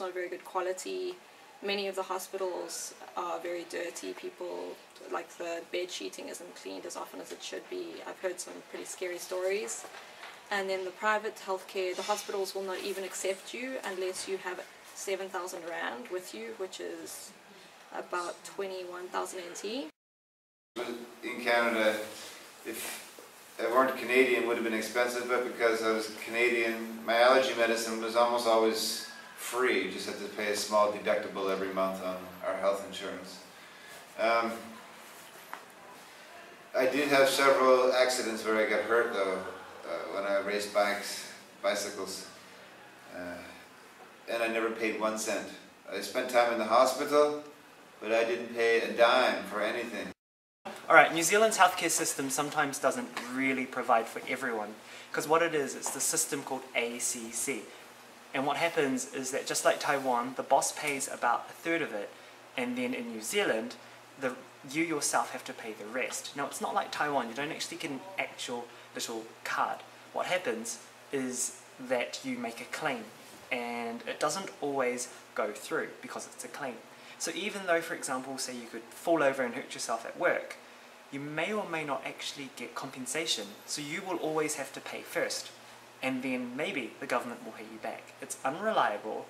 It's not very good quality. Many of the hospitals are very dirty. People, like the bed sheeting isn't cleaned as often as it should be. I've heard some pretty scary stories. And then the private healthcare, the hospitals will not even accept you unless you have 7,000 Rand with you, which is about 21,000 NT. In Canada, if I weren't Canadian, it would have been expensive, but because I was Canadian, my allergy medicine was almost always free. You just had to pay a small deductible every month on our health insurance. I did have several accidents where I got hurt though, when I raced bicycles, and I never paid 1 cent. I spent time in the hospital, but I didn't pay a dime for anything. Alright, New Zealand's healthcare system sometimes doesn't really provide for everyone, because what it is, it's the system called ACC. And what happens is that just like Taiwan, the boss pays about 1/3 of it, and then in New Zealand, you yourself have to pay the rest. Now it's not like Taiwan, you don't actually get an actual little card. What happens is that you make a claim, and it doesn't always go through because it's a claim. So even though, for example, say you could fall over and hurt yourself at work, you may or may not actually get compensation, so you will always have to pay first, and then maybe the government will pay you back. It's unreliable,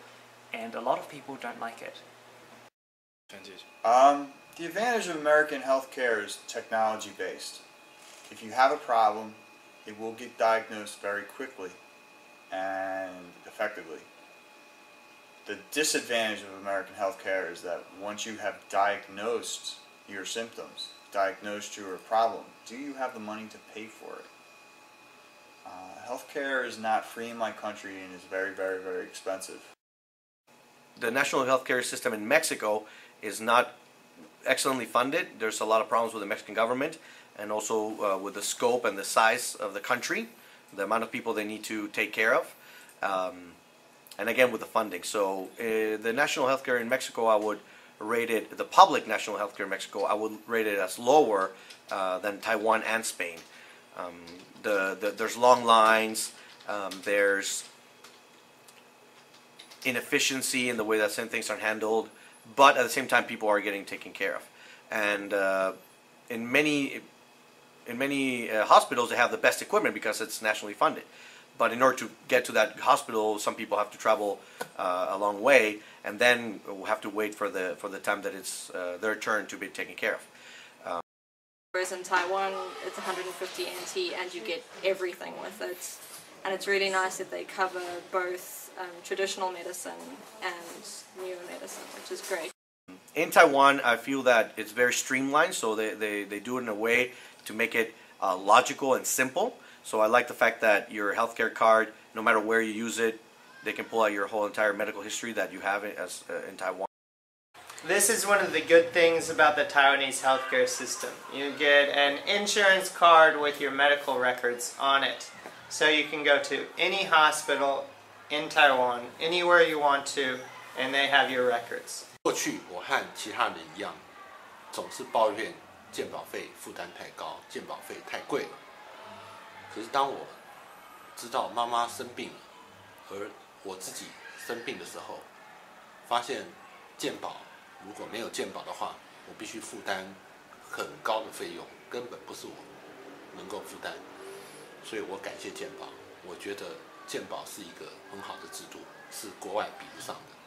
and a lot of people don't like it. The advantage of American healthcare is technology-based. If you have a problem, it will get diagnosed very quickly and effectively. The disadvantage of American healthcare is that once you have diagnosed your symptoms, diagnosed your problem, do you have the money to pay for it? Healthcare is not free in my country and is very, very, very expensive. The national healthcare system in Mexico is not excellently funded. There's a lot of problems with the Mexican government, and also with the scope and the size of the country, the amount of people they need to take care of, and again with the funding. So the national healthcare in Mexico, I would rate it, the public national healthcare in Mexico, I would rate it as lower than Taiwan and Spain. There's long lines, there's inefficiency in the way that certain things are handled, but at the same time people are getting taken care of. And in many hospitals they have the best equipment because it's nationally funded. But in order to get to that hospital, some people have to travel a long way, and then have to wait for the time that it's their turn to be taken care of. Whereas in Taiwan, it's 150 NT and you get everything with it. And it's really nice that they cover both traditional medicine and newer medicine, which is great. In Taiwan, I feel that it's very streamlined, so they do it in a way to make it logical and simple. So I like the fact that your healthcare card, no matter where you use it, they can pull out your whole entire medical history that you have in Taiwan. This is one of the good things about the Taiwanese healthcare system. You get an insurance card with your medical records on it. So you can go to any hospital in Taiwan, anywhere you want to, and they have your records. 过去我和其他人一样，总是抱怨健保费负担太高，健保费太贵了。可是当我知道妈妈生病了，而我自己生病的时候，发现健保如果没有健保的话，我必须负担很高的费用，根本不是我能够负担。所以我感谢健保，我觉得健保是一个很好的制度，是国外比不上的。